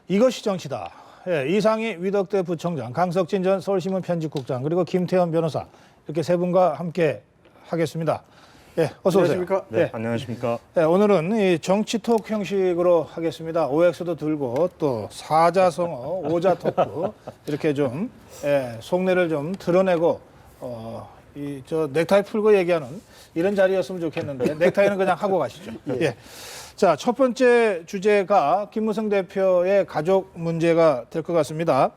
이것이 정치다. 예, 이상희 위덕대 부총장, 강석진 전 서울신문 편집국장, 그리고 김태현 변호사 이렇게 세 분과 함께 하겠습니다. 예, 어서 오세요. 안녕하십니까? 네, 안녕하십니까? 예, 오늘은 이 정치 토크 형식으로 하겠습니다. OX도 들고 또 사자성어, 오자 토크 이렇게 좀 속내를 좀 드러내고 저 넥타이 풀고 얘기하는 이런 자리였으면 좋겠는데 넥타이는 그냥 하고 가시죠. 예. 자, 첫 번째 주제가 김무성 대표의 가족 문제가 될 것 같습니다.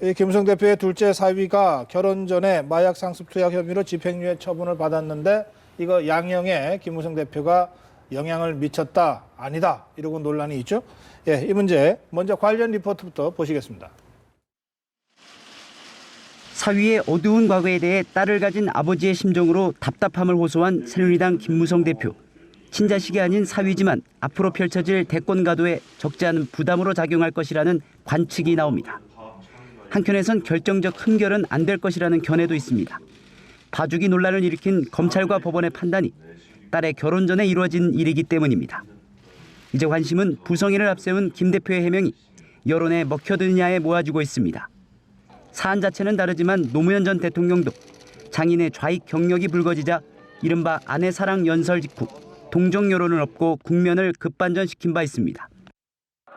이 김무성 대표의 둘째 사위가 결혼 전에 마약 상습 투약 혐의로 집행유예 처분을 받았는데 이거 양형에 김무성 대표가 영향을 미쳤다, 아니다 이러고 논란이 있죠. 예, 이 문제 먼저 관련 리포트부터 보시겠습니다. 사위의 어두운 과거에 대해 딸을 가진 아버지의 심정으로 답답함을 호소한 새누리당 김무성 대표. 친자식이 아닌 사위지만 앞으로 펼쳐질 대권 가도에 적지 않은 부담으로 작용할 것이라는 관측이 나옵니다. 한켠에선 결정적 흠결은 안 될 것이라는 견해도 있습니다. 봐주기 논란을 일으킨 검찰과 법원의 판단이 딸의 결혼 전에 이루어진 일이기 때문입니다. 이제 관심은 부성애를 앞세운 김 대표의 해명이 여론에 먹혀드느냐에 모아지고 있습니다. 사안 자체는 다르지만 노무현 전 대통령도 장인의 좌익 경력이 불거지자 이른바 아내 사랑 연설 직후 동정 여론을 얻고 국면을 급반전시킨 바 있습니다.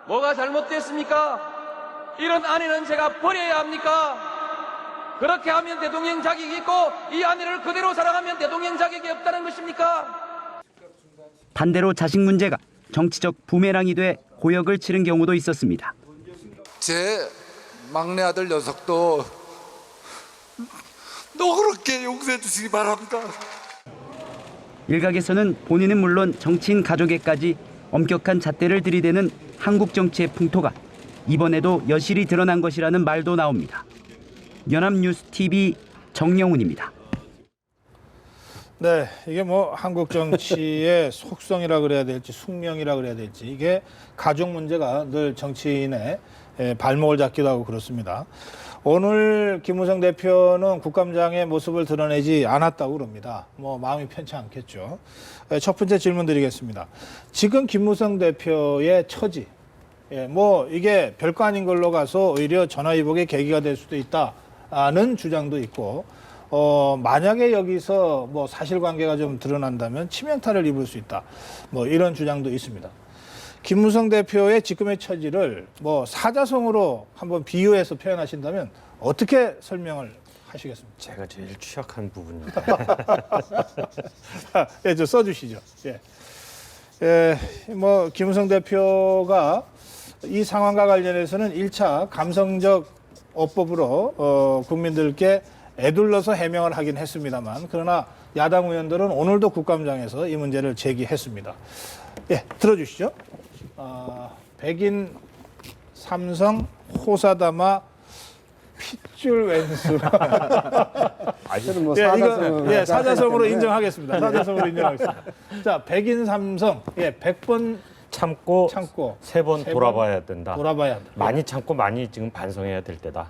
뭐가 잘못됐습니까? 이런 아내는 제가 버려야 합니까? 그렇게 하면 대통령 자격이 있고 이 아내를 그대로 사랑하면 대통령 자격이 없다는 것입니까? 반대로 자식 문제가 정치적 부메랑이 돼 고역을 치른 경우도 있었습니다. 제 막내 아들 녀석도 너그럽게 용서해 주시기 바랍니다. 일각에서는 본인은 물론 정치인 가족에까지 엄격한 잣대를 들이대는 한국 정치의 풍토가 이번에도 여실히 드러난 것이라는 말도 나옵니다. 연합뉴스TV 정영훈입니다. 네, 이게 뭐 한국 정치의 속성이라 그래야 될지 숙명이라 그래야 될지 이게 가족 문제가 늘 정치인의 발목을 잡기도 하고 그렇습니다. 오늘 김무성 대표는 국감장의 모습을 드러내지 않았다고 그럽니다. 뭐 마음이 편치 않겠죠. 첫 번째 질문 드리겠습니다. 지금 김무성 대표의 처지, 뭐 이게 별거 아닌 걸로 가서 오히려 전화위복의 계기가 될 수도 있다는 주장도 있고, 만약에 여기서 뭐 사실관계가 좀 드러난다면 치명타를 입을 수 있다. 뭐 이런 주장도 있습니다. 김무성 대표의 지금의 처지를 뭐 사자성어로 한번 비유해서 표현하신다면 어떻게 설명을 하시겠습니까? 제가 제일 취약한 부분입니다. 예, 저 써주시죠. 예, 뭐 김무성 대표가 이 상황과 관련해서는 1차 감성적 어법으로 국민들께 애둘러서 해명을 하긴 했습니다만, 그러나 야당 의원들은 오늘도 국감장에서 이 문제를 제기했습니다. 예, 들어주시죠. 백인 삼성 호사다마 핏줄 왼수. 저는 뭐 이거 사자성어로 인정하겠습니다. 사자성어로 인정하겠습니다. 자, 백인 삼성, 100번 참고 세 번 세 돌아봐야 된다. 돌아봐야 한다. 많이 참고 많이 지금 반성해야 될 때다.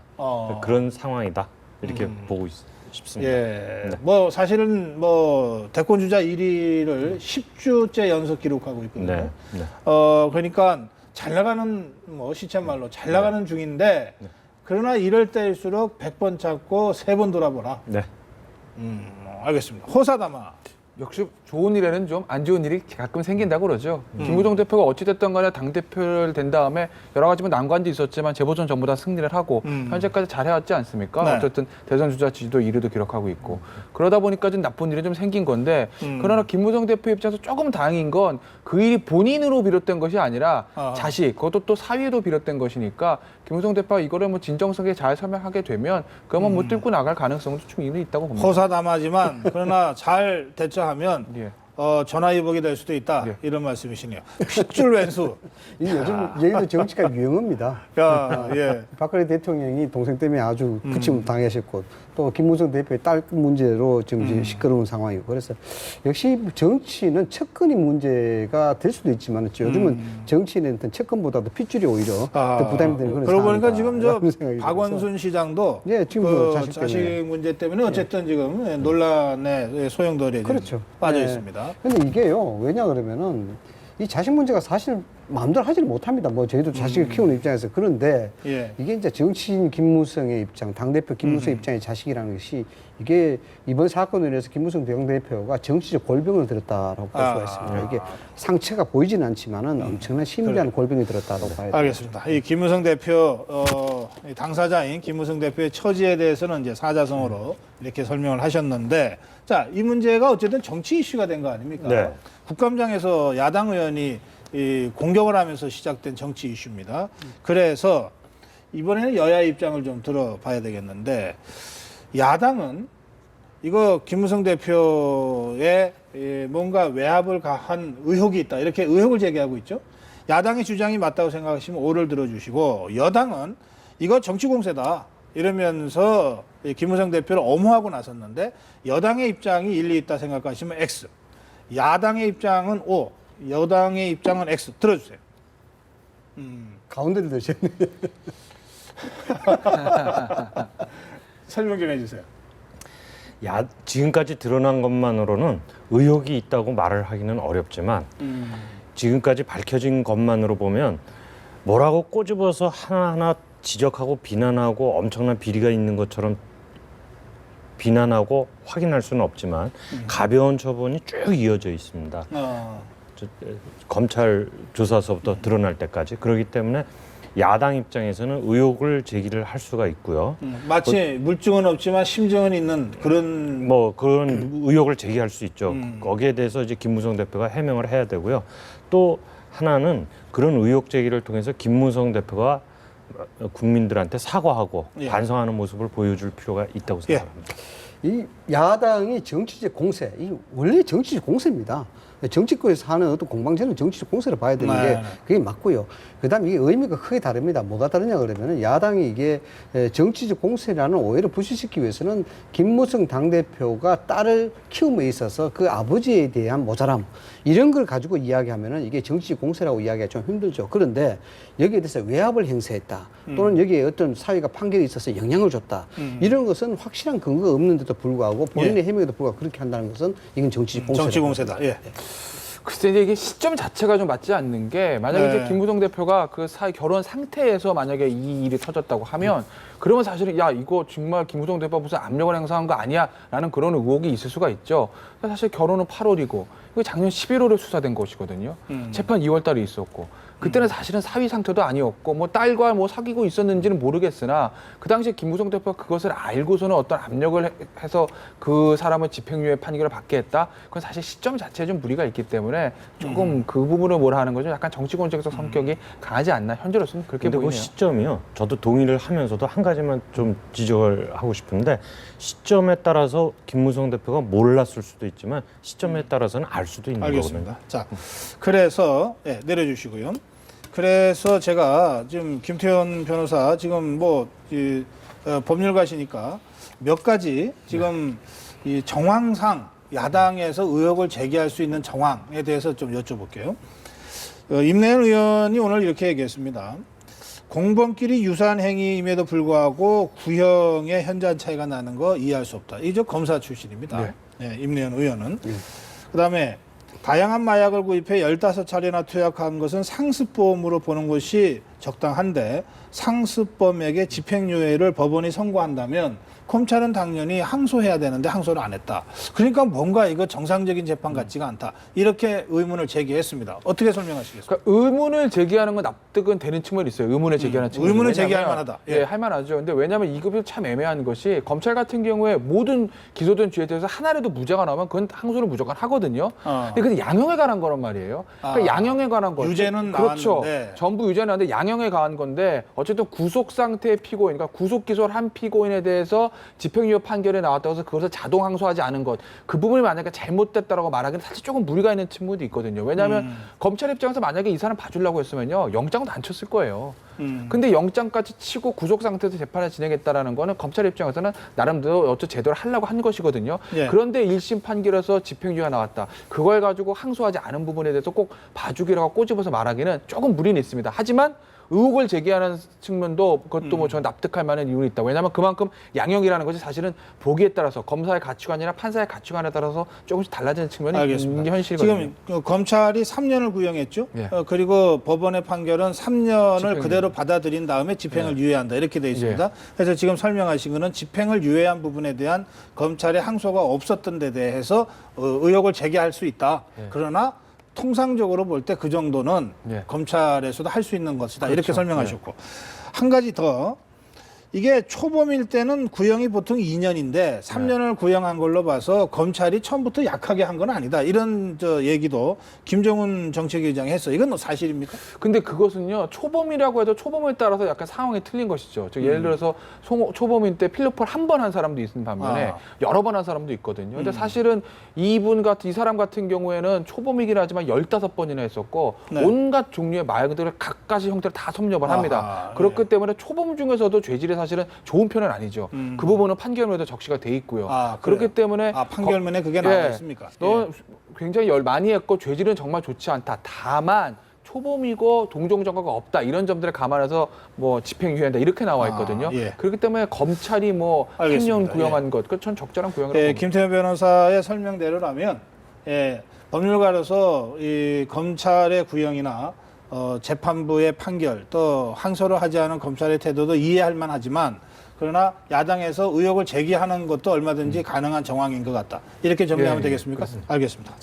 그런 상황이다. 이렇게 보고 싶습니다. 예, 네. 뭐 사실은 뭐 대권 주자 1위를 10주째 연속 기록하고 있거든요. 네, 네. 그러니까 잘 나가는 뭐 시쳇말로 잘 나가는 중인데, 그러나 이럴 때일수록 100번 찾고 3번 돌아보라. 네. 알겠습니다. 호사다마. 역시 좋은 일에는 좀 안 좋은 일이 가끔 생긴다고 그러죠. 김무성 대표가 어찌됐든 간에 당대표를 된 다음에 여러 가지 뭐 난관도 있었지만 재보선 전부 다 승리를 하고 현재까지 잘해왔지 않습니까? 네. 어쨌든 대선 주자 지지도 1위도 기록하고 있고 그러다 보니까 좀 나쁜 일이 좀 생긴 건데 그러나 김무성 대표 입장에서 조금 다행인 건 그 일이 본인으로 비롯된 것이 아니라 자식, 그것도 또 사위로 비롯된 것이니까 김무성 대표가 이거를 뭐 진정성에 잘 설명하게 되면 그러면 못 뚫고 나갈 가능성도 충분히 있다고 봅니다. 호사다마지만 그러나 잘 대처하면 예. 전화위복이 될 수도 있다. 예. 이런 말씀이시네요. 핏줄 왼수. 요즘 여의도 정치가 유행어입니다. 야, 예. 박근혜 대통령이 동생 때문에 아주 부침 당하셨고 또 김무성 대표의 딸 문제로 지금 이제 시끄러운 상황이고, 그래서 역시 정치는 척근이 문제가 될 수도 있지만 요즘은 정치인의 어떤 척근보다도 핏줄이 오히려 더 부담이 되는 그런 그러고 보니까 상황이다. 지금 저 박원순 시장도 예, 지금도 그 자식 문제 때문에 어쨌든 지금 논란의 소용돌이에 그렇죠. 빠져 예. 있습니다. 근데 이게요, 왜냐 그러면은 이 자식 문제가 사실 마음대로 하지는 못합니다. 뭐 저희도 자식을 키우는 입장에서. 그런데 예. 이게 이제 정치인 김무성의 입장, 당대표 김무성 입장의 자식이라는 것이 이게 이번 사건으로 인해서 김무성 당대표가 정치적 골병을 들었다라고 볼 수가 있습니다. 이게 상처가 보이지는 않지만은 엄청난 심대한 골병이 들었다라고 봐야 됩니다. 알겠습니다. 이 김무성 대표 이 당사자인 김무성 대표의 처지에 대해서는 이제 사자성어로 이렇게 설명을 하셨는데, 자, 이 문제가 어쨌든 정치 이슈가 된 거 아닙니까? 네. 국감장에서 야당 의원이 이 공격을 하면서 시작된 정치 이슈입니다. 그래서 이번에는 여야의 입장을 좀 들어봐야 되겠는데, 야당은 이거 김무성 대표의 뭔가 외압을 가한 의혹이 있다, 이렇게 의혹을 제기하고 있죠. 야당의 주장이 맞다고 생각하시면 오를 들어주시고, 여당은 이거 정치 공세다 이러면서 김무성 대표를 엄호하고 나섰는데, 여당의 입장이 일리 있다 생각하시면 X, 야당의 입장은 O, 여당의 입장은 X. 들어주세요. 가운데를 드셨네. 설명 좀 해주세요. 지금까지 드러난 것만으로는 의혹이 있다고 말을 하기는 어렵지만 지금까지 밝혀진 것만으로 보면 뭐라고 꼬집어서 하나하나 지적하고 비난하고 엄청난 비리가 있는 것처럼 비난하고 확인할 수는 없지만 가벼운 처분이 쭉 이어져 있습니다. 검찰 조사서부터 드러날 때까지. 그렇기 때문에 야당 입장에서는 의혹을 제기를 할 수가 있고요. 마치 물증은 없지만 심증은 있는 그런 뭐 그런 의혹을 제기할 수 있죠. 거기에 대해서 이제 김무성 대표가 해명을 해야 되고요. 또 하나는 그런 의혹 제기를 통해서 김무성 대표가 국민들한테 사과하고 예. 반성하는 모습을 보여줄 필요가 있다고 생각합니다. 이 야당이 정치적 공세, 이 원래 정치적 공세입니다. 정치권에서 하는 어떤 공방전은 정치적 공세를 봐야 되는 게 그게 맞고요. 그다음에 이게 의미가 크게 다릅니다. 뭐가 다르냐 그러면은 야당이 이게 정치적 공세라는 오해를 부식시키기 위해서는 김무성 당대표가 딸을 키움에 있어서 그 아버지에 대한 모자람 이런 걸 가지고 이야기하면은 이게 정치적 공세라고 이야기가 좀 힘들죠. 그런데 여기에 대해서 외압을 행사했다 또는 여기에 어떤 사회가 판결이 있어서 영향을 줬다 이런 것은 확실한 근거가 없는데도 불구하고 본인의 해명에도 불구하고 그렇게 한다는 것은 이건 정치적 공세다. 정치 공세다. 예. 글쎄 이제 이게 시점 자체가 좀 맞지 않는 게, 만약에 이제 김무성 대표가 그 사이 결혼 상태에서 만약에 이 일이 터졌다고 하면 그러면 사실은 야 이거 정말 김무성 대표가 무슨 압력을 행사한 거 아니야라는 그런 의혹이 있을 수가 있죠. 사실 결혼은 8월이고 이거 작년 11월에 수사된 것이거든요. 재판 2월달에 있었고 그때는 사실은 사위 상태도 아니었고 뭐 딸과 뭐 사귀고 있었는지는 모르겠으나 그 당시에 김무성 대표가 그것을 알고서는 어떤 압력을 해서 그 사람을 집행유예 판결을 받게 했다. 그건 사실 시점 자체에 좀 무리가 있기 때문에 조금 그 부분을 뭐라 하는 거죠. 약간 정치권적 성격이 강하지 않나, 현재로서는 그렇게 근데 보이네요. 그 시점이요. 저도 동의를 하면서도 한 가지만 좀 지적을 하고 싶은데, 시점에 따라서 김무성 대표가 몰랐을 수도 있지만 시점에 따라서는 알 수도 있는 알겠습니다. 거거든요. 자, 그래서 내려주시고요. 그래서 제가 지금 김태현 변호사 지금 뭐 법률가시니까 몇 가지 지금 이 정황상 야당에서 의혹을 제기할 수 있는 정황에 대해서 좀 여쭤볼게요. 임내연 의원이 오늘 이렇게 얘기했습니다. 공범끼리 유사한 행위임에도 불구하고 구형의 현저한 차이가 나는 거 이해할 수 없다. 이제 검사 출신입니다. 네, 임내연 의원은. 그다음에 다양한 마약을 구입해 15차례나 투약한 것은 상습범으로 보는 것이 적당한데, 상습범에게 집행유예를 법원이 선고한다면 검찰은 당연히 항소해야 되는데 항소를 안 했다. 그러니까 뭔가 이거 정상적인 재판 같지가 않다. 이렇게 의문을 제기했습니다. 어떻게 설명하시겠습니까? 그러니까 의문을 제기하는 건 납득은 되는 측면이 있어요. 의문을 제기하는 측면. 의문을 제기할 만하다. 예, 할 만하죠. 근데 왜냐하면 이것이 참 애매한 것이, 검찰 같은 경우에 모든 기소된 죄에 대해서 하나라도 무죄가 나오면 그건 항소를 무조건 하거든요. 근데 그건 양형에 관한 거란 말이에요. 그러니까 양형에 관한 거. 유죄는 그렇죠. 나왔는데. 전부 유죄는 나왔는데 양형에 관한 건데, 어쨌든 구속 상태의 피고인, 그러니까 구속 기소를 한 피고인에 대해서 집행유예 판결이 나왔다고 해서 그것을 자동 항소하지 않은 것, 그 부분이 만약에 잘못됐다라고 말하기는 사실 조금 무리가 있는 측면도 있거든요. 왜냐하면 검찰 입장에서 만약에 이 사람 봐주려고 했으면요, 영장도 안 쳤을 거예요. 근데 영장까지 치고 구속 상태에서 재판을 진행했다라는 거는 검찰 입장에서는 나름대로 어쩌 제대로 하려고 한 것이거든요. 예. 그런데 1심 판결에서 집행유예가 나왔다. 그걸 가지고 항소하지 않은 부분에 대해서 꼭 봐주기라고 꼬집어서 말하기는 조금 무리는 있습니다. 하지만 의혹을 제기하는 측면도 그것도 뭐 저는 납득할 만한 이유는 있다. 왜냐하면 그만큼 양형이라는 것이 사실은 보기에 따라서 검사의 가치관이나 판사의 가치관에 따라서 조금씩 달라지는 측면이 알겠습니다. 있는 게 현실이거든요. 지금 그 검찰이 3년을 구형했죠. 예. 그리고 법원의 판결은 3년을 집행유예. 그대로 받아들인 다음에 집행을 유예한다. 이렇게 돼 있습니다. 그래서 지금 설명하신 거는 집행을 유예한 부분에 대한 검찰의 항소가 없었던 데 대해서 의혹을 제기할 수 있다. 그러나 통상적으로 볼 때 그 정도는 예. 검찰에서도 할 수 있는 것이다. 그렇죠. 이렇게 설명하셨고. 한 가지 더. 이게 초범일 때는 구형이 보통 2년인데 3년을 구형한 걸로 봐서 검찰이 처음부터 약하게 한 건 아니다. 이런 얘기도 김정은 정책위원장이 했어요. 이건 사실입니까? 근데 그것은요, 초범이라고 해도 초범에 따라서 약간 상황이 틀린 것이죠. 즉 예를 들어서 초범인 때 필로폰 한 번 한 사람도 있는 반면에 여러 번 한 사람도 있거든요. 근데 사실은 이 사람 같은 경우에는 초범이긴 하지만 15번이나 했었고 네. 온갖 종류의 마약들을 각가지 형태를 다 섭렵을 합니다. 아하, 그렇기 때문에 초범 중에서도 죄질이 사실은 좋은 편은 아니죠. 그 부분은 판결문에도 적시가 돼 있고요. 그렇기 그래요? 때문에 판결문에 그게 나와 있습니까? 너 굉장히 많이 했고 죄질은 정말 좋지 않다. 다만 초범이고 동종정과가 없다. 이런 점들을 감안해서 뭐 집행유예한다. 이렇게 나와 있거든요. 예. 그렇기 때문에 검찰이 뭐 알겠습니다. 3년 구형한 것, 그건 적절한 구형이라고 예, 봅니다. 김태현 변호사의 설명대로라면 법률가로서 이 검찰의 구형이나 재판부의 판결 또 항소를 하지 않은 검찰의 태도도 이해할 만하지만 그러나 야당에서 의혹을 제기하는 것도 얼마든지 가능한 정황인 것 같다. 이렇게 정리하면 예, 되겠습니까? 그렇습니다. 알겠습니다.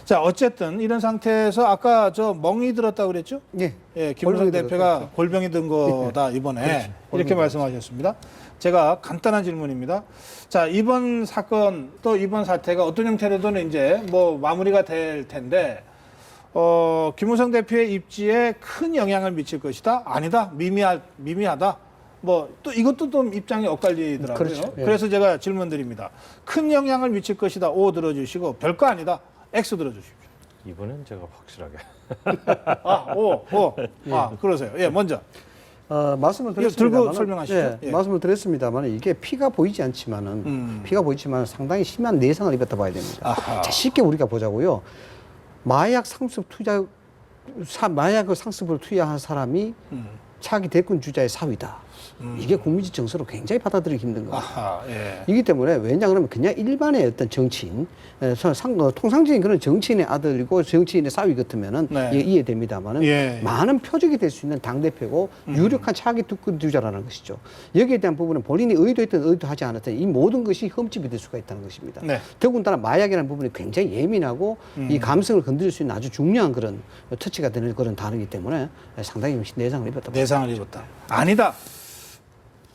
자, 어쨌든 이런 상태에서 아까 멍이 들었다고 그랬죠? 예. 김무성 골병이 대표가 들었죠. 골병이 든 거다 이번에 이렇게 말씀하셨습니다. 제가 간단한 질문입니다. 자, 이번 사건 또 이번 사태가 어떤 형태로든 이제 뭐 마무리가 될 텐데 김무성 대표의 입지에 큰 영향을 미칠 것이다? 아니다. 미미하다. 뭐 또 이것도 좀 입장이 엇갈리더라고요. 그렇죠. 예. 그래서 제가 질문 드립니다. 큰 영향을 미칠 것이다. O 들어주시고 별거 아니다. X 들어주십시오. 이번엔 제가 확실하게. O. 그러세요. 예, 먼저. 말씀을 들고 드렸습니다만, 설명하시죠. 예. 말씀을 드렸습니다만 이게 피가 보이지 않지만은 피가 보이지만 상당히 심한 내상을 입었다 봐야 됩니다. 아하. 자, 쉽게 우리가 보자고요. 마약을 상습을 투여한 사람이 차기 대권 주자의 사위다. 이게 국민적 정서로 굉장히 받아들이기 힘든 거예요. 예. 이기 때문에 왜냐 그러면 그냥 일반의 어떤 정치인, 통상적인 그런 정치인의 아들이고 정치인의 사위 같으면은 네. 이게 이해됩니다만은 예. 많은 표적이 될 수 있는 당 대표고 유력한 차기 대권 주자라는 것이죠. 여기에 대한 부분은 본인이 의도했든 의도하지 않았든 이 모든 것이 흠집이 될 수가 있다는 것입니다. 네. 더군다나 마약이라는 부분이 굉장히 예민하고 이 감성을 건드릴 수 있는 아주 중요한 그런 터치가 되는 그런 단어이기 때문에 상당히 내상을 입었다. 내상을 입었다. 아니다.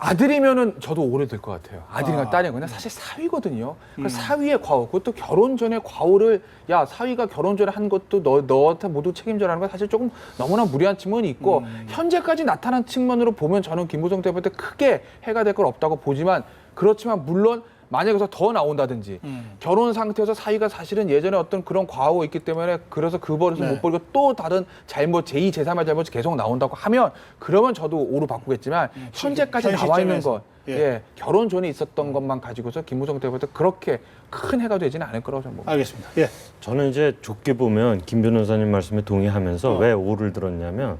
아들이면은 저도 오래될 것 같아요. 아들이나 딸이거나 사실 사위거든요. 그 사위의 과오, 그것도 결혼 전에 과오를 사위가 결혼 전에 한 것도 너한테 모두 책임져라는 건 사실 조금 너무나 무리한 측면이 있고 현재까지 나타난 측면으로 보면 저는 김무성 대표한테 크게 해가 될 건 없다고 보지만 그렇지만 물론 만약에 여기서 더 나온다든지 결혼 상태에서 사위가 사실은 예전에 어떤 그런 과오가 있기 때문에 그래서 그 버릇을 네. 못 버리고 또 다른 잘못 제2, 제3의 잘못이 계속 나온다고 하면 그러면 저도 오로 바꾸겠지만 현재까지 현 나와 있는 시점에서. 것 예. 결혼 전에 있었던 것만 가지고서 김무성 대표한테 그렇게 큰 해가 되지는 않을 거라고 저는 봅니다. 알겠습니다. 예. 저는 이제 좁게 보면 김 변호사님 말씀에 동의하면서 왜 오를 들었냐면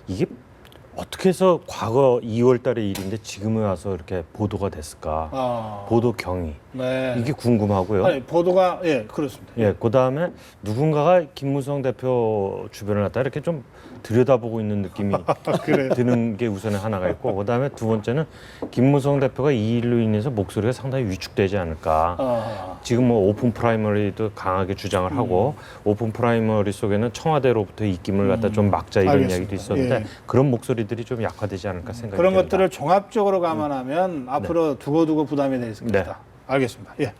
이게 어떻게 해서 과거 2월 달의 일인데 지금에 와서 이렇게 보도가 됐을까? 보도 경위. 네. 이게 궁금하고요. 아니, 보도가 그렇습니다. 예, 그다음에 누군가가 김무성 대표 주변을 갖다 이렇게 좀 들여다보고 있는 느낌이 드는 게 우선에 하나가 있고 그다음에 두 번째는 김무성 대표가 이 일로 인해서 목소리가 상당히 위축되지 않을까. 지금 뭐 오픈 프라이머리도 강하게 주장을 하고 오픈 프라이머리 속에는 청와대로부터 입김을 갖다 좀 막자 이런 알겠습니다. 이야기도 있었는데 예. 그런 목소리들이 좀 약화되지 않을까 생각이 그런 듭니다. 것들을 종합적으로 감안하면 앞으로 두고두고 부담이 될 수 있다. 네. 알겠습니다. 예.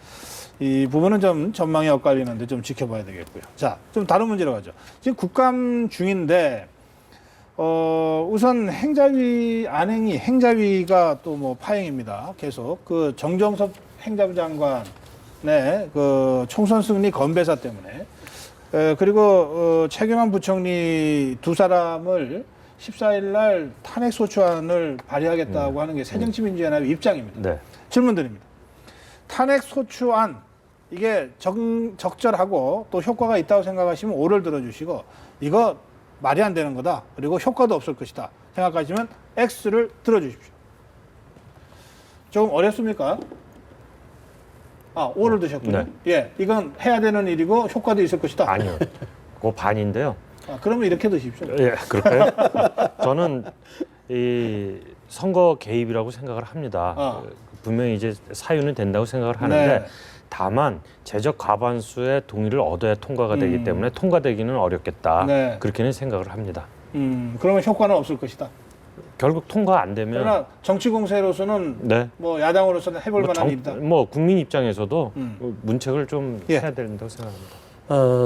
이 부분은 좀 전망이 엇갈리는데 좀 지켜봐야 되겠고요. 자, 좀 다른 문제로 가죠. 지금 국감 중인데 우선 행자위가 또 뭐 파행입니다. 계속 그 정정섭 행자부 장관의 그 총선 승리 건배사 때문에 그리고 최경환 부총리 두 사람을 14일 날 탄핵 소추안을 발의하겠다고 하는 게 새정치민주연합의 입장입니다. 네. 질문 드립니다. 탄핵 소추안 이게 적절하고 또 효과가 있다고 생각하시면 오를 들어주시고 이거 말이 안 되는 거다. 그리고 효과도 없을 것이다. 생각하시면 X를 들어주십시오. 조금 어렵습니까? 아, O를 드셨군요. 네. 예, 이건 해야 되는 일이고 효과도 있을 것이다. 아니요. 그거 반인데요. 아, 그러면 이렇게 드십시오. 예, 그럴까요? 저는 이 선거 개입이라고 생각을 합니다. 분명히 이제 사유는 된다고 생각을 하는데 네. 다만 재적 과반수의 동의를 얻어야 통과가 되기 때문에 통과되기는 어렵겠다. 네. 그렇게는 생각을 합니다. 그러면 효과는 없을 것이다. 결국 통과 안 되면 그러나 정치 공세로서는 네. 뭐 야당으로서는 해볼 만한 일이다. 뭐 국민 입장에서도 문책을 좀 예. 해야 된다고 생각합니다.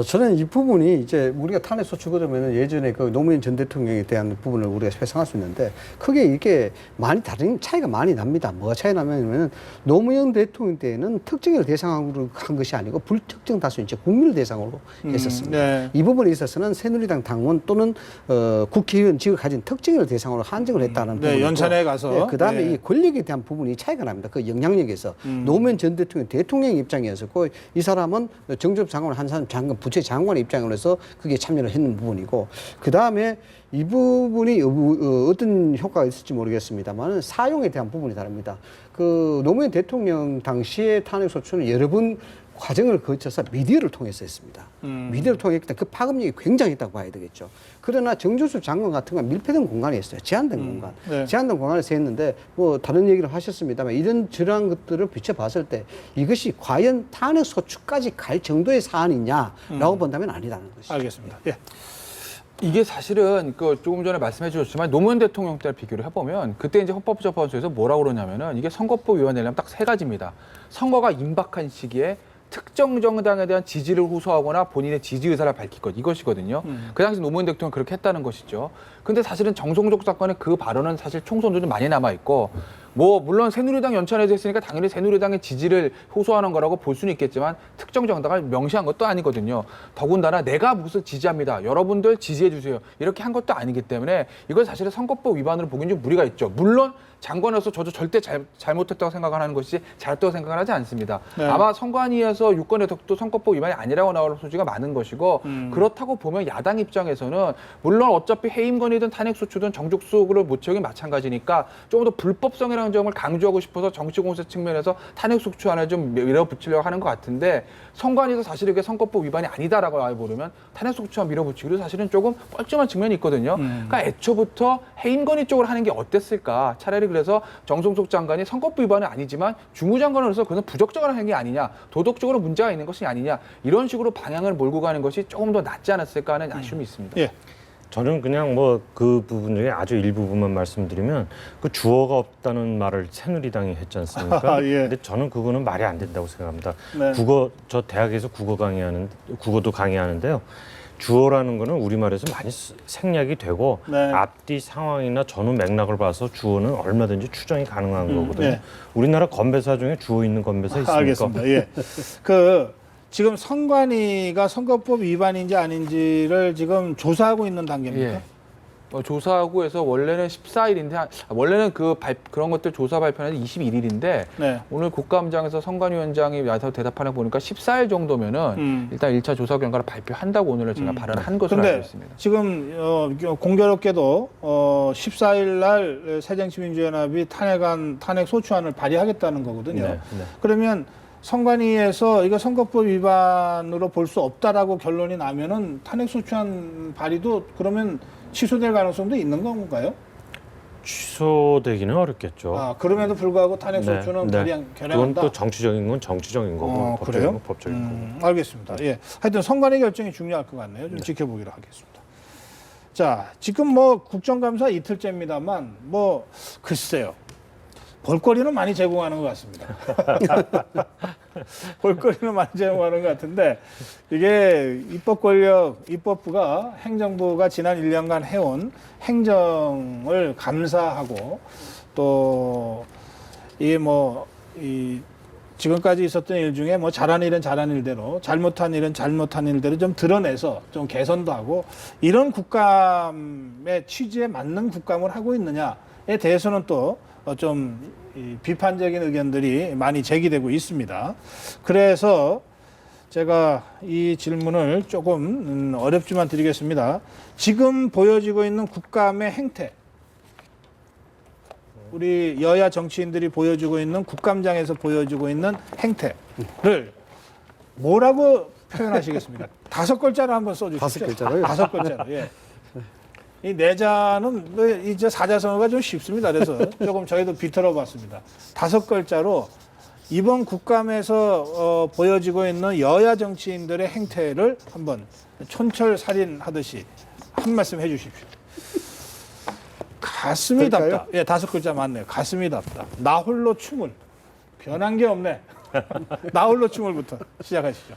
저는 이 부분이 이제 우리가 탄핵 소추 그러면은 예전에 그 노무현 전 대통령에 대한 부분을 우리가 회상할 수 있는데 크게 이게 많이 다른 차이가 많이 납니다. 뭐가 차이 나면은 노무현 대통령 때는 특정을 대상으로 한 것이 아니고 불특정 다수 이제 국민을 대상으로 했었습니다. 네. 이 부분에 있어서는 새누리당 당원 또는 국회의원직을 가진 특정을 대상으로 한정을 했다는 네, 부분이고 연찬회에 가서. 그다음에 네. 이 권력에 대한 부분이 차이가 납니다. 그 영향력에서 노무현 전 대통령 입장이었었고 이 사람은 정접장관을 한 사람 장관 부처 장관의 입장으로서 그게 참여를 했는 부분이고 그 다음에 이 부분이 어떤 효과가 있을지 모르겠습니다만 사용에 대한 부분이 다릅니다. 그 노무현 대통령 당시에 탄핵 소추는 여러 번 과정을 거쳐서 미디어를 통해서 했습니다. 미디어를 통했기 때문에 그 파급력이 굉장했다고 봐야 되겠죠. 그러나 정준수 장관 같은 건 밀폐된 공간이었어요. 제한된 공간. 네. 제한된 공간에서 했는데 뭐 다른 얘기를 하셨습니다만 이런 저러한 것들을 비춰봤을 때 이것이 과연 탄핵 소추까지 갈 정도의 사안이냐라고 본다면 아니라는 것이죠. 알겠습니다. 예. 이게 사실은 그 조금 전에 말씀해 주셨지만 노무현 대통령 때를 비교를 해보면 그때 이제 헌법재판소에서 뭐라고 그러냐면은 이게 선거법 위반이라면 딱 세 가지입니다. 선거가 임박한 시기에 특정 정당에 대한 지지를 호소하거나 본인의 지지 의사를 밝힐 것 이것이거든요. 그 당시 노무현 대통령 그렇게 했다는 것이죠. 근데 사실은 정성적 사건의 그 발언은 사실 총선도 좀 많이 남아 있고 뭐 물론 새누리당 연찬에서 했으니까 당연히 새누리당의 지지를 호소하는 거라고 볼 수는 있겠지만 특정 정당을 명시한 것도 아니거든요. 더군다나 내가 무슨 지지합니다. 여러분들 지지해 주세요. 이렇게 한 것도 아니기 때문에 이건 사실은 선거법 위반으로 보기엔 좀 무리가 있죠. 물론 장관으로서 저도 절대 잘못했다고 생각하는 것이 잘했다고 생각을 하지 않습니다. 네. 아마 선관위에서 유권의 덕도 선거법 위반이 아니라고 나올 소지가 많은 것이고 그렇다고 보면 야당 입장에서는 물론 어차피 해임건이든 탄핵소추든 정족수를 못 채우긴 마찬가지니까 조금 더 불법성이라는 점을 강조하고 싶어서 정치공세 측면에서 탄핵소추안을 좀 밀어붙이려고 하는 것 같은데 선관위에서 사실 이게 선거법 위반이 아니다라고 알고보면 탄핵소추안 밀어붙이기도 사실은 조금 뻘쭘한 측면이 있거든요. 그러니까 애초부터 해임건의 쪽으로 하는 게 어땠을까? 차라리 그래서 정성석 장관이 선거법 위반은 아니지만 주무장관으로서 그것은 부적절한 행위 아니냐, 도덕적으로 문제가 있는 것이 아니냐 이런 식으로 방향을 몰고 가는 것이 조금 더 낫지 않았을까 하는 아쉬움이 있습니다. 예. 저는 그냥 뭐 그 부분 중에 아주 일부분만 말씀드리면 그 주어가 없다는 말을 새누리당이 했지 않습니까? 예. 근데 저는 그거는 말이 안 된다고 생각합니다. 네. 저 대학에서 국어도 강의하는데요. 주어라는 거는 우리말에서 많이 생략이 되고 네. 앞뒤 상황이나 전후 맥락을 봐서 주어는 얼마든지 추정이 가능한 거거든요. 네. 우리나라 건배사 중에 주어 있는 건배사 있습니까? 알겠습니다. 예. 그 지금 선관위가 선거법 위반인지 아닌지를 지금 조사하고 있는 단계입니까? 예. 조사하고 해서 원래는 14일인데 원래는 그런 것들 조사 발표는 21일인데 네. 오늘 국감장에서 선관위원장이 와서 대답하는 거 보니까 14일 정도면은 일단 1차 조사 결과를 발표한다고 오늘 제가 발언한 것으로 알고 근데 있습니다. 지금 공교롭게도 14일 날 새정치민주연합이 탄핵 소추안을 발의하겠다는 거거든요. 네, 네. 그러면 선관위에서 이거 선거법 위반으로 볼 수 없다라고 결론이 나면은 탄핵 소추안 발의도 그러면 취소될 가능성도 있는 건가요? 취소되기는 어렵겠죠. 아, 그럼에도 불구하고 탄핵 소추는 그건 결행한다. 또 정치적인 건 정치적인 거고 법적인 그래요? 건 법적인 거고. 알겠습니다. 예. 하여튼 선관위 결정이 중요할 것 같네요. 좀 지켜보기로 하겠습니다. 자, 지금 뭐 국정감사 이틀째입니다만 뭐 글쎄요. 볼거리는 많이 제공하는 것 같습니다. 볼거리는 많이 제공하는 것 같은데 이게 입법부가 행정부가 지난 1년간 해온 행정을 감사하고 또 지금까지 있었던 일 중에 뭐 잘한 일은 잘한 일대로 잘못한 일은 잘못한 일대로 좀 드러내서 좀 개선도 하고 이런 국감의 취지에 맞는 국감을 하고 있느냐에 대해서는 또 좀 비판적인 의견들이 많이 제기되고 있습니다. 그래서 제가 이 질문을 조금 어렵지만 드리겠습니다. 지금 보여지고 있는 국감의 행태, 우리 여야 정치인들이 보여주고 있는 국감장에서 보여주고 있는 행태를 뭐라고 표현하시겠습니까? 5글자로 한번 써주십시오. 5글자로요? 5글자로. 예. 이 내자는 이제 사자성어가 좀 쉽습니다. 그래서 조금 저희도 비틀어봤습니다. 5글자로 이번 국감에서 보여지고 있는 여야 정치인들의 행태를 한번 촌철살인하듯이 한 말씀 해주십시오. 가슴이 그럴까요? 답다. 예, 5글자 맞네요. 가슴이 답다. 나 홀로 춤을. 변한 게 없네. 나 홀로 춤을부터 시작하시죠.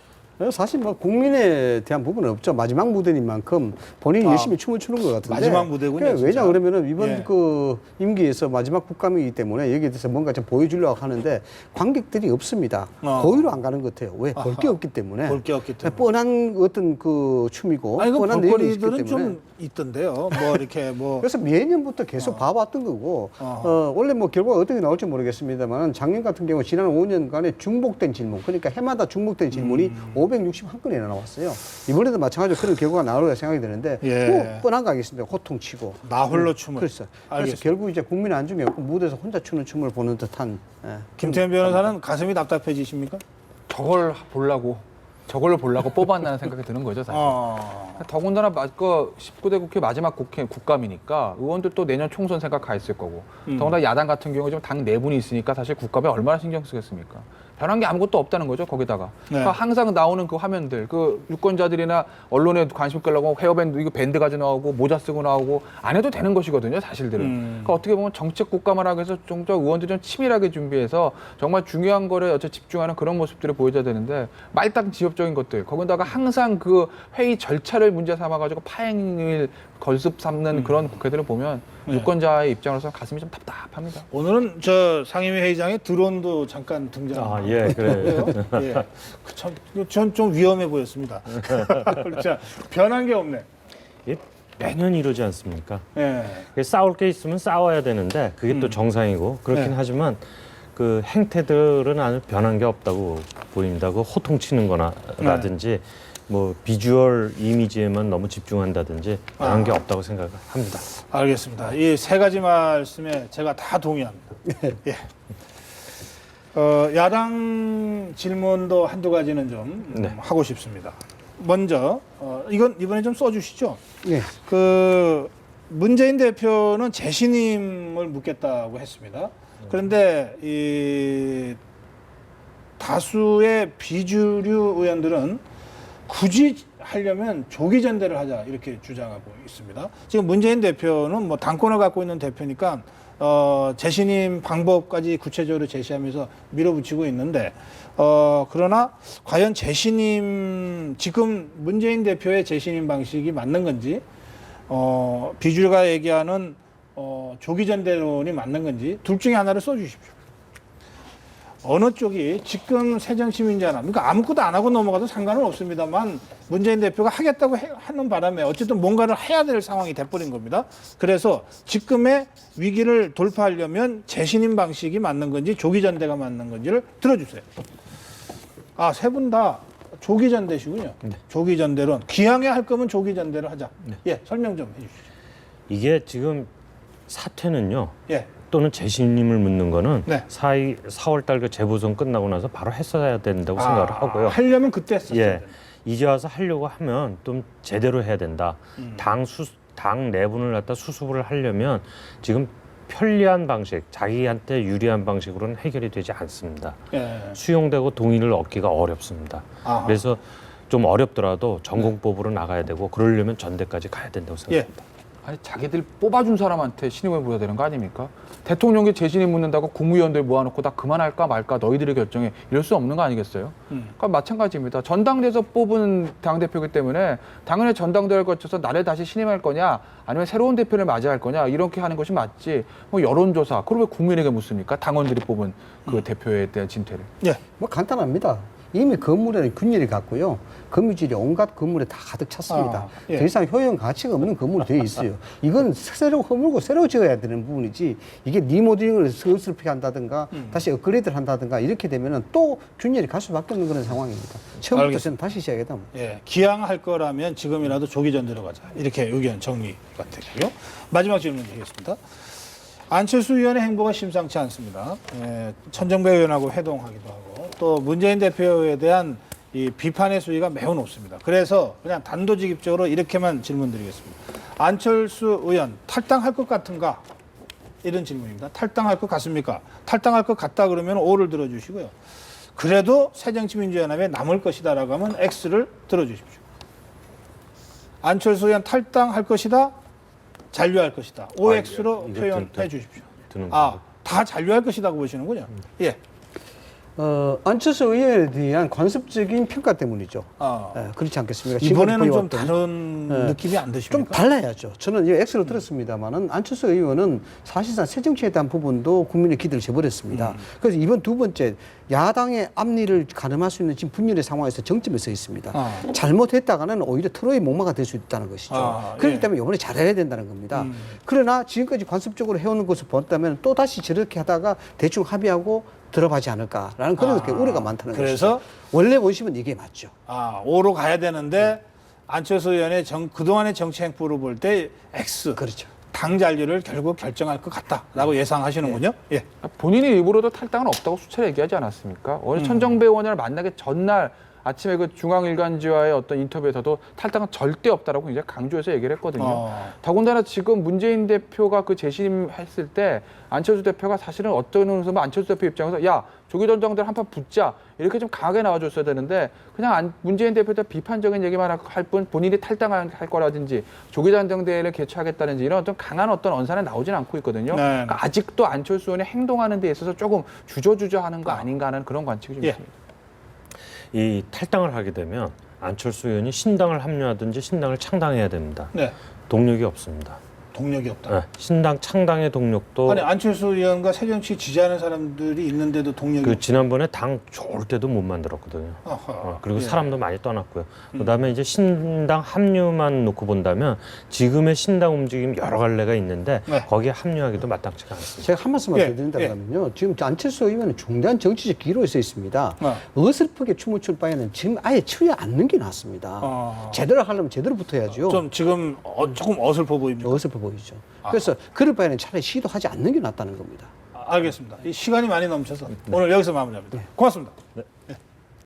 사실 뭐 국민에 대한 부분은 없죠. 마지막 무대인 만큼 본인이 열심히 춤을 추는 것 같은데. 마지막 무대군요, 그러니까 왜냐 진짜. 그러면은 이번 예. 그 임기에서 마지막 국감이기 때문에 여기에 대해서 뭔가 좀 보여주려고 하는데 관객들이 없습니다. 고의로 안 가는 것 같아요. 왜? 볼 게 없기 때문에. 볼 게 없기 때문에. 뻔한 어떤 그 춤이고 아니, 그 뻔한 내용이 있기 볼거리들은 때문에. 좀 있던데요. 뭐 이렇게 뭐. 그래서 매년부터 계속 봐왔던 거고 원래 뭐 결과가 어떻게 나올지 모르겠습니다만 작년 같은 경우 지난 5년간의 중복된 질문 그러니까 해마다 중복된 질문이 561건이나 나왔어요. 이번에도 마찬가지로 그런 결과가 나오리라 생각이 드는데 예. 뭐 뻔한 거 하겠습니다. 호통치고 나 홀로 춤을. 그래서 알겠습니다. 결국 이제 국민 안중에 없고 무대에서 혼자 추는 춤을 보는 듯한 김태현 변호사는 가슴이 답답해지십니까? 저걸 보려고 뽑았다는 생각이 드는 거죠, 사실. 더군다나 그 19대 국회 마지막 국감이니까 의원들 또 내년 총선 생각 가 있을 거고 더군다나 야당 같은 경우 좀 당 내분이 있으니까 사실 국감에 얼마나 신경 쓰겠습니까? 변한 게 아무것도 없다는 거죠, 거기다가. 네. 그러니까 항상 나오는 그 화면들, 그 유권자들이나 언론에 관심 끌려고 헤어밴드, 이거 밴드 가지고 나오고 모자 쓰고 나오고 안 해도 되는 것이거든요, 사실들은. 그러니까 어떻게 보면 정책 국감을 하기 위해서 좀 더 의원들이 좀 치밀하게 준비해서 정말 중요한 거를 어째 집중하는 그런 모습들을 보여줘야 되는데 말단 지엽적인 것들, 거기다가 항상 그 회의 절차를 문제 삼아가지고 파행을 걸습 삼는 그런 국회들을 보면 유권자의 입장으로서 가슴이 좀 답답합니다. 오늘은 저 상임위 회의장에 드론도 잠깐 등장. 예, 그래요. 예. 전 좀 위험해 보였습니다. 자, 변한 게 없네. 이게 매년 이러지 않습니까? 예. 싸울 게 있으면 싸워야 되는데 그게 또 정상이고 그렇긴 네. 하지만 그 행태들은 아주 변한 게 없다고 보입니다. 그 호통치는 거나 라든지 뭐 비주얼 이미지에만 너무 집중한다든지 변한 게 없다고 생각합니다. 알겠습니다. 이 세 가지 말씀에 제가 다 동의합니다. 예. 야당 질문도 한두 가지는 좀 네. 하고 싶습니다. 먼저 이건 이번에 좀 써주시죠. 네. 그 문재인 대표는 재신임을 묻겠다고 했습니다. 그런데 이 다수의 비주류 의원들은 굳이 하려면 조기 전대를 하자 이렇게 주장하고 있습니다. 지금 문재인 대표는 뭐 당권을 갖고 있는 대표니까 재신임 방법까지 구체적으로 제시하면서 밀어붙이고 있는데 그러나 과연 재신임 지금 문재인 대표의 재신임 방식이 맞는 건지 비주류가 얘기하는 조기 전대론이 맞는 건지 둘 중에 하나를 써주십시오. 어느 쪽이 지금 새정치민주연합, 그러니까 아무것도 안 하고 넘어가도 상관은 없습니다만 문재인 대표가 하겠다고 하는 바람에 어쨌든 뭔가를 해야 될 상황이 돼버린 겁니다. 그래서 지금의 위기를 돌파하려면 재신임 방식이 맞는 건지 조기 전대가 맞는 건지를 들어주세요. 세 분 다 조기 전대시군요. 네. 조기 전대론. 기왕에 할 거면 조기 전대를 하자. 예, 설명 좀 해주시죠. 이게 지금 사퇴는요. 예. 또는 재신임을 묻는 거는 네. 4월 달 그 재보선 끝나고 나서 바로 했어야 된다고 생각을 하고요. 하려면 그때 했었어야 예. 된다. 이제 와서 하려고 하면 좀 제대로 해야 된다. 당 내분을 갖다 수습을 하려면 지금 편리한 방식, 자기한테 유리한 방식으로는 해결이 되지 않습니다. 예. 수용되고 동의를 얻기가 어렵습니다. 아하. 그래서 좀 어렵더라도 전공법으로 나가야 되고 그러려면 전대까지 가야 된다고 생각합니다. 아니 자기들 뽑아준 사람한테 신임을 묻어야 되는 거 아닙니까? 대통령께 재신임 묻는다고 국무위원들 모아놓고 다 그만할까 말까 너희들이 결정해 이럴 수 없는 거 아니겠어요? 그러니까 마찬가지입니다. 전당대에서 뽑은 당대표이기 때문에 당연히 전당대회를 거쳐서 나를 다시 신임할 거냐 아니면 새로운 대표를 맞이할 거냐 이렇게 하는 것이 맞지 뭐 여론조사 그걸 왜 국민에게 묻습니까? 당원들이 뽑은 그 대표에 대한 진퇴를. 예. 뭐 간단합니다. 이미 건물에는 균열이 갔고요. 거미줄이 온갖 건물에 다 가득 찼습니다. 예. 더 이상 효용 가치가 없는 건물이 되어 있어요. 이건 새로 허물고 새로 지어야 되는 부분이지 이게 리모델링을 어설프게 한다든가 다시 업그레이드를 한다든가 이렇게 되면은 또 균열이 갈 수밖에 없는 그런 상황입니다. 처음부터 알겠습니다. 저는 다시 시작이다. 예, 기왕할 거라면 지금이라도 조기 전 들어가자. 이렇게 의견 정리가 되고요. 마지막 질문 드리겠습니다. 안철수 의원의 행보가 심상치 않습니다. 예, 천정배 의원하고 회동하기도 하고 또 문재인 대표에 대한 이 비판의 수위가 매우 높습니다. 그래서 그냥 단도직입적으로 이렇게만 질문드리겠습니다. 안철수 의원 탈당할 것 같은가? 이런 질문입니다. 탈당할 것 같습니까? 탈당할 것 같다 그러면 O를 들어주시고요. 그래도 새정치민주연합에 남을 것이다라고 하면 X를 들어주십시오. 안철수 의원 탈당할 것이다, 잔류할 것이다. OX로 이거 표현해 주십시오. 드는 다 잔류할 것이라고 보시는군요. 예. 안철수 의원에 대한 관습적인 평가 때문이죠. 아, 그렇지 않겠습니까? 이번에는 좀 지금까지 다른 네. 느낌이 안 좀 드십니까? 달라야죠. 저는 이 X로 들었습니다만은 안철수 의원은 사실상 새정치에 대한 부분도 국민의 기대를 저버렸습니다. 그래서 이번 두 번째 야당의 앞니를 가늠할 수 있는 지금 분열의 상황에서 정점에 서 있습니다. 잘못했다가는 오히려 트로이 목마가 될 수 있다는 것이죠. 그렇기 예. 때문에 이번에 잘해야 된다는 겁니다. 그러나 지금까지 관습적으로 해오는 것을 본다면 또 다시 저렇게 하다가 대충 합의하고 들어가지 않을까라는 그런 우려가 많다는 그래서? 것이죠. 원래 원심은 이게 맞죠. O로 가야 되는데 안철수 의원의 그동안의 정치 행보로 볼 때 X. 그렇죠. 당 잔류를 결국 결정할 것 같다라고 예상하시는군요. 예. 본인이 일부러도 탈당은 없다고 수차례 얘기하지 않았습니까? 오늘 천정배 의원을 만나기 전날 아침에 그 중앙일간지와의 어떤 인터뷰에서도 탈당은 절대 없다라고 굉장히 강조해서 얘기를 했거든요. 더군다나 지금 문재인 대표가 그 재심했을 때 안철수 대표가 사실은 어떤 의미에서 안철수 대표 입장에서 야 조기 전당대회 한판 붙자 이렇게 좀 강하게 나와줬어야 되는데 그냥 문재인 대표에 대한 비판적인 얘기만 할 뿐 본인이 탈당할 거라든지 조기 전당대회를 개최하겠다든지 이런 어떤 강한 어떤 언사는 나오진 않고 있거든요. 네. 그러니까 아직도 안철수 의원이 행동하는 데 있어서 조금 주저주저하는 거 아닌가 하는 그런 관측이 좀 예. 있습니다. 이 탈당을 하게 되면 안철수 의원이 신당을 합류하든지 신당을 창당해야 됩니다. 네. 동력이 없습니다. 동력이 없다. 네, 신당 창당의 동력도 아니 안철수 의원과 새정치 지지하는 사람들이 있는데도 동력이 그 지난번에 당 좋을 때도 못 만들었거든요. 그리고 예. 사람도 많이 떠났고요. 그다음에 이제 신당 합류만 놓고 본다면 지금의 신당 움직임 여러 갈래가 있는데 네. 거기에 합류하기도 마땅치가 않습니다. 제가 한 말씀만 예, 더 드린다면요. 지금 안철수 의원은 중대한 정치적 기로에 서 있습니다. 어설프게 춤을 출 바에는 지금 아예 추지 않는 게 낫습니다. 제대로 하려면 제대로 붙어야죠. 좀 지금 조금 어설퍼 보입니다. 어설퍼 보이죠. 그래서 그럴 바에는 차라리 시도하지 않는 게 낫다는 겁니다. 알겠습니다. 이 시간이 많이 넘쳐서 오늘 여기서 마무리합니다. 고맙습니다. 네.